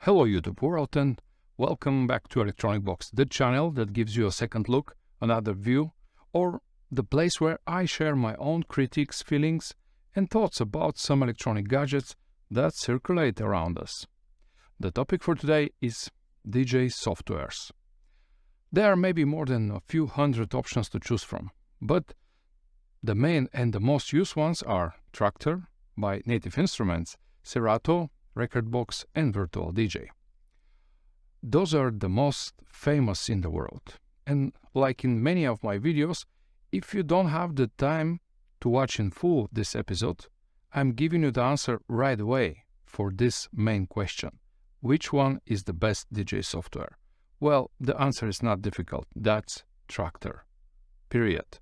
Hello YouTube world and welcome back to Electronic Box, the channel that gives you a second look, another view, or the place where I share my own critiques, feelings and thoughts about some electronic gadgets that circulate around us. The topic for today is DJ softwares. There may be more than a few hundred options to choose from, but the main and the most used ones are Traktor by Native Instruments, Serato, Rekordbox and Virtual DJ. Those are the most famous in the world. And like in many of my videos, if you don't have the time to watch in full this episode, I'm giving you the answer right away for this main question. Which one is the best DJ software? Well, the answer is not difficult. That's Traktor. Period.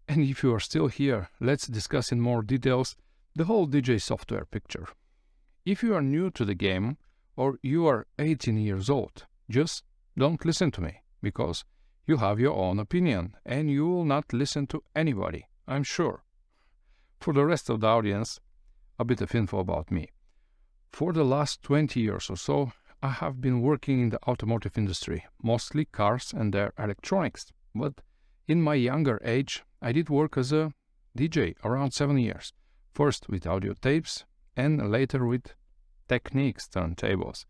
And if you are still here, let's discuss in more details the whole DJ software picture. If you are new to the game or you are 18 years old, just don't listen to me because you have your own opinion and you will not listen to anybody, I'm sure. For the rest of the audience, a bit of info about me. For the last 20 years or so, I have been working in the automotive industry, mostly cars and their electronics. But in my younger age, I did work as a DJ around 7 years, first with audio tapes and later with Technics turntables.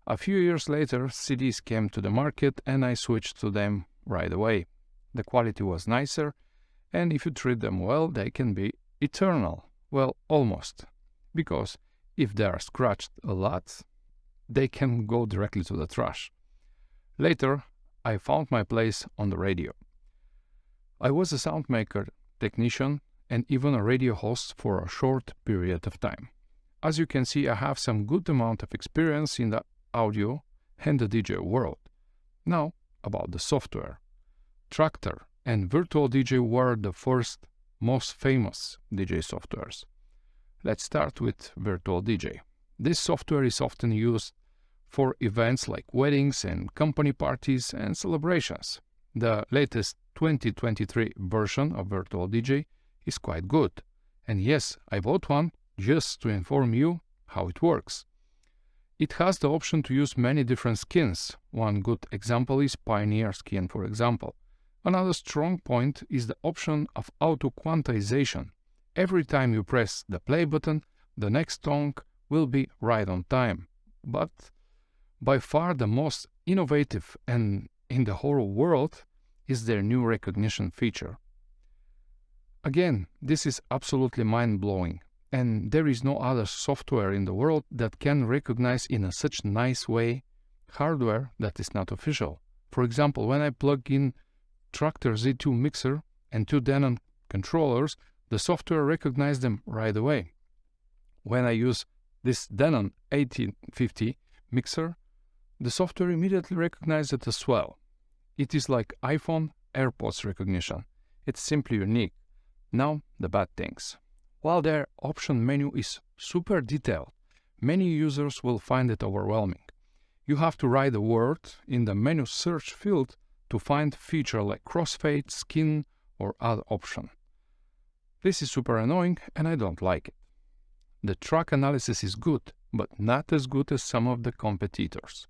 A few years later, CDs came to the market and I switched to them right away. The quality was nicer, and if you treat them well, they can be eternal. Well, almost. Because if they are scratched a lot, they can go directly to the trash. Later, I found my place on the radio. I was a sound maker, technician, and even a radio host for a short period of time. As you can see, I have some good amount of experience in the audio and the DJ world. Now, about the software. Traktor and Virtual DJ were the first, most famous DJ softwares. Let's start with Virtual DJ. This software is often used for events like weddings and company parties and celebrations. The latest 2023 version of Virtual DJ is quite good. And yes, I bought one just to inform you how it works. It has the option to use many different skins. One good example is Pioneer skin, for example. Another strong point is the option of auto quantization. Every time you press the play button, the next song will be right on time. But by far the most innovative and in the whole world is their new recognition feature. Again, this is absolutely mind-blowing. And there is no other software in the world that can recognize in a such nice way hardware that is not official. For example, when I plug in Traktor Z2 mixer and 2 Denon controllers, the software recognizes them right away. When I use this Denon 1850 mixer, the software immediately recognizes it as well. It is like iPhone AirPods recognition. It's simply unique. Now, the bad things. While their option menu is super detailed, many users will find it overwhelming. You have to write a word in the menu search field to find feature like crossfade, skin, or other option. This is super annoying and I don't like it. The track analysis is good, but not as good as some of the competitors.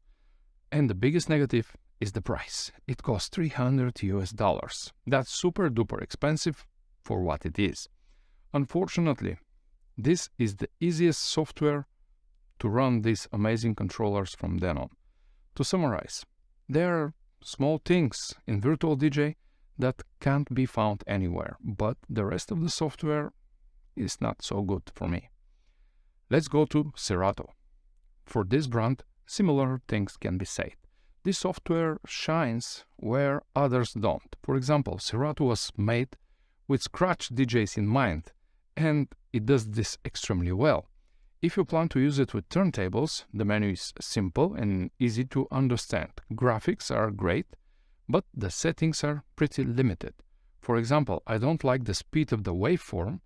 And the biggest negative is the price. It costs $300 US. That's super duper expensive for what it is. Unfortunately, this is the easiest software to run these amazing controllers from Denon. To summarize, there are small things in Virtual DJ that can't be found anywhere, but the rest of the software is not so good for me. Let's go to Serato. For this brand, similar things can be said. This software shines where others don't. For example, Serato was made with scratch DJs in mind, and it does this extremely well. If you plan to use it with turntables, the menu is simple and easy to understand. Graphics are great, but the settings are pretty limited. For example, I don't like the speed of the waveform.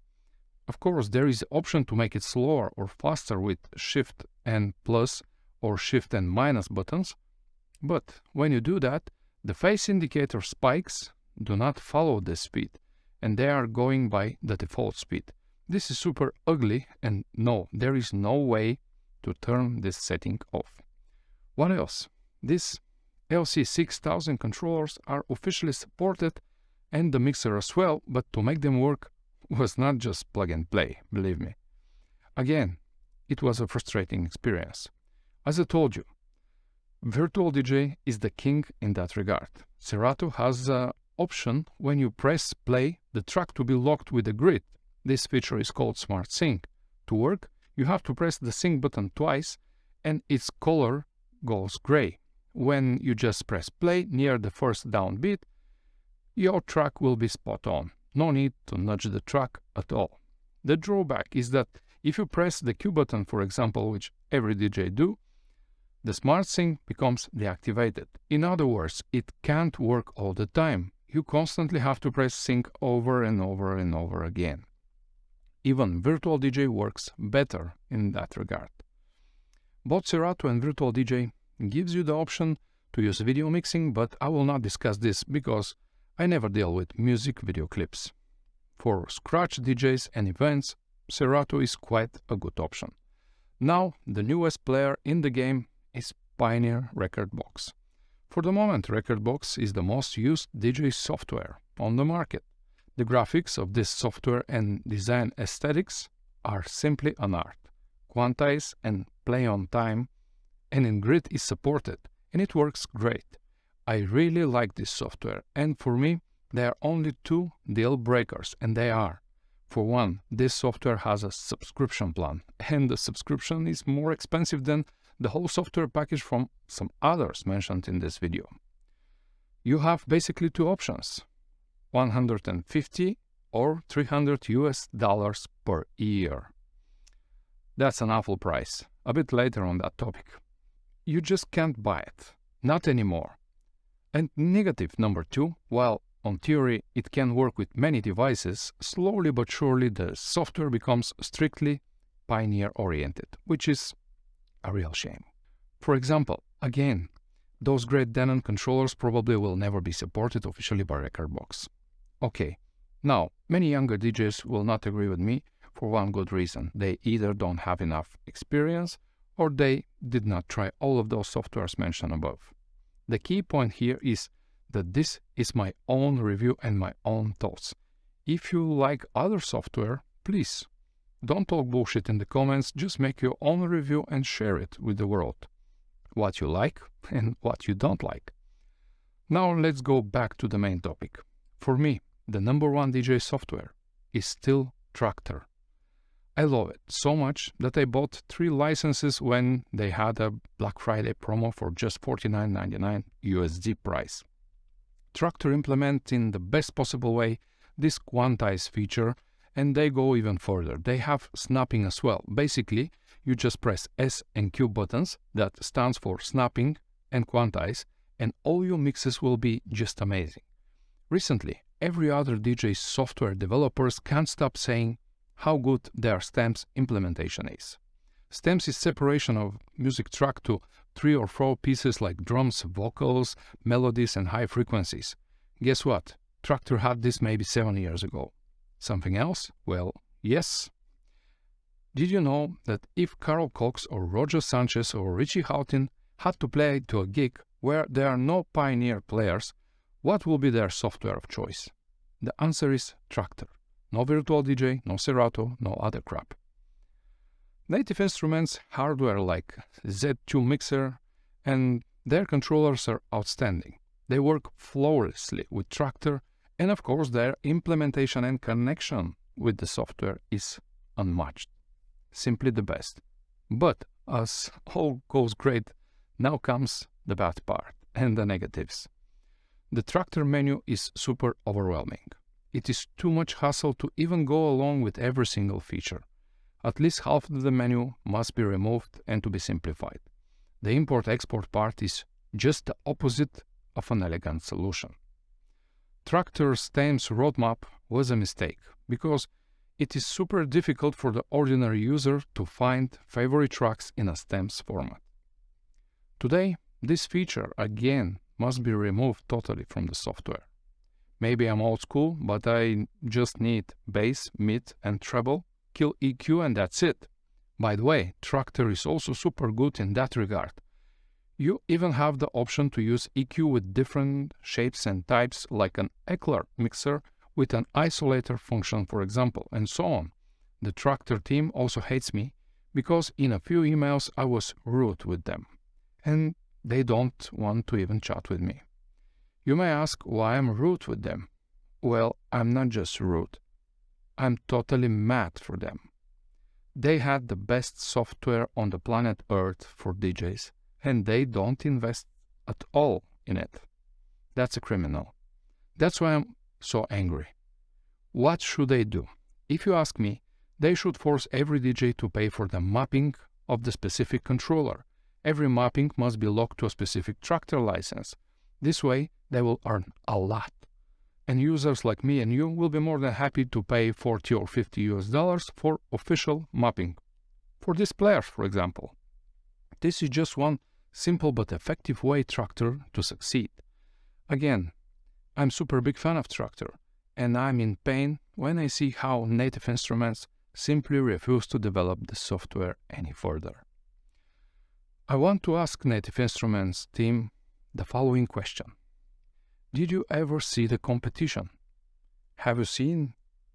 Of course, there is an option to make it slower or faster with Shift and plus or Shift and minus buttons, but when you do that, the phase indicator spikes do not follow this speed, and they are going by the default speed. This is super ugly, and no, there is no way to turn this setting off. What else? These LC6000 controllers are officially supported and the mixer as well, but to make them work was not just plug and play, believe me. Again, it was a frustrating experience. As I told you, Virtual DJ is the king in that regard. Serato has an option when you press play, the track to be locked with the grid. This feature is called Smart Sync. To work, you have to press the sync button twice and its color goes gray. When you just press play near the first downbeat, your track will be spot on. No need to nudge the track at all. The drawback is that if you press the Q button, for example, which every DJ do, the Smart Sync becomes deactivated. In other words, it can't work all the time. You constantly have to press sync over and over and over again. Even Virtual DJ works better in that regard. Both Serato and Virtual DJ gives you the option to use video mixing, but I will not discuss this because I never deal with music video clips. For scratch DJs and events, Serato is quite a good option. Now, the newest player in the game is Pioneer Rekordbox. For the moment, Rekordbox is the most used DJ software on the market. The graphics of this software and design aesthetics are simply an art. Quantize and play on time and in grid is supported, and it works great. I really like this software, and for me, there are only two deal breakers, and they are: for one, this software has a subscription plan, and the subscription is more expensive than the whole software package from some others mentioned in this video. You have basically two options, $150 or $300 per year. That's an awful price. A bit later on that topic. You just can't buy it. Not anymore. And negative number two, while on theory it can work with many devices, slowly but surely the software becomes strictly Pioneer-oriented, which is a real shame. For example, again, those great Denon controllers probably will never be supported officially by Rekordbox. Okay, now, many younger DJs will not agree with me for one good reason. They either don't have enough experience or they did not try all of those softwares mentioned above. The key point here is that this is my own review and my own thoughts. If you like other software, please don't talk bullshit in the comments, just make your own review and share it with the world. What you like and what you don't like. Now let's go back to the main topic. For me, the number one DJ software is still Traktor. I love it so much that I bought 3 licenses when they had a Black Friday promo for just $49.99 USD price. Traktor implement in the best possible way this quantize feature, and they go even further. They have snapping as well. Basically, you just press S and Q buttons, that stands for snapping and quantize, and all your mixes will be just amazing. Recently, every other DJ software developers can't stop saying how good their stems implementation is. Stems is separation of music track to 3 or 4 pieces like drums, vocals, melodies and high frequencies. Guess what? Traktor had this maybe 7 years ago. Something else? Well, yes. Did you know that if Carl Cox or Roger Sanchez or Richie Houghton had to play to a gig where there are no Pioneer players, what will be their software of choice? The answer is Traktor. No Virtual DJ, no Serato, no other crap. Native Instruments hardware like Z2 Mixer and their controllers are outstanding. They work flawlessly with Traktor, and of course their implementation and connection with the software is unmatched. Simply the best. But as all goes great, now comes the bad part and the negatives. The Traktor menu is super overwhelming. It is too much hassle to even go along with every single feature. At least half of the menu must be removed and to be simplified. The import-export part is just the opposite of an elegant solution. Traktor's stems roadmap was a mistake because it is super difficult for the ordinary user to find favorite tracks in a stems format. Today, this feature again must be removed totally from the software. Maybe I'm old school, but I just need bass, mid and treble, kill EQ and that's it. By the way, Traktor is also super good in that regard. You even have the option to use EQ with different shapes and types, like an Eckler mixer with an isolator function, for example, and so on. The Traktor team also hates me because in a few emails I was rude with them, and they don't want to even chat with me. You may ask why I'm rude with them. Well, I'm not just rude. I'm totally mad for them. They had the best software on the planet Earth for DJs, and they don't invest at all in it. That's a criminal. That's why I'm so angry. What should they do? If you ask me, they should force every DJ to pay for the mapping of the specific controller. Every mapping must be locked to a specific Traktor license. This way, they will earn a lot. And users like me and you will be more than happy to pay $40 or $50 for official mapping. For this player, for example. This is just one simple but effective way Traktor to succeed. Again, I'm super big fan of Traktor, and I'm in pain when I see how Native Instruments simply refuse to develop the software any further. I want to ask Native Instruments team the following question. Did you ever see the competition? Have you seen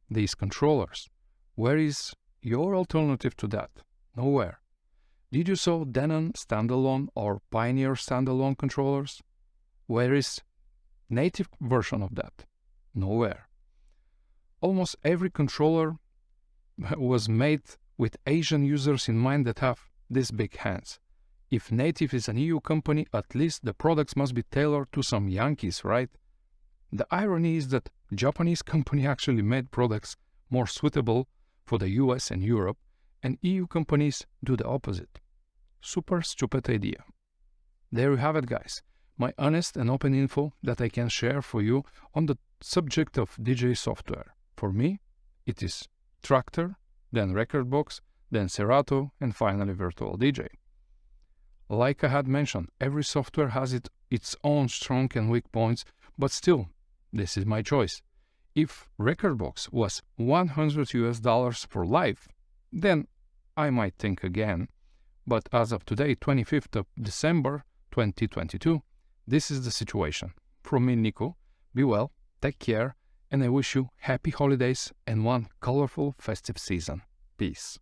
these controllers? Where is your alternative to that? Nowhere. Did you saw Denon standalone or Pioneer standalone controllers? Where is native version of that? Nowhere. Almost every controller was made with Asian users in mind that have these big hands. If Native is an EU company, at least the products must be tailored to some Yankees, right? The irony is that Japanese company actually made products more suitable for the US and Europe, and EU companies do the opposite. Super stupid idea. There you have it, guys. My honest and open info that I can share for you on the subject of DJ software. For me, it is Traktor, then Rekordbox, then Serato, and finally Virtual DJ. Like I had mentioned, every software has its own strong and weak points, but still, this is my choice. If Rekordbox was $100 for life, then I might think again. But as of today, 25th of December 2022, this is the situation. From me, Nico, be well, take care, and I wish you happy holidays and one colorful festive season. Peace.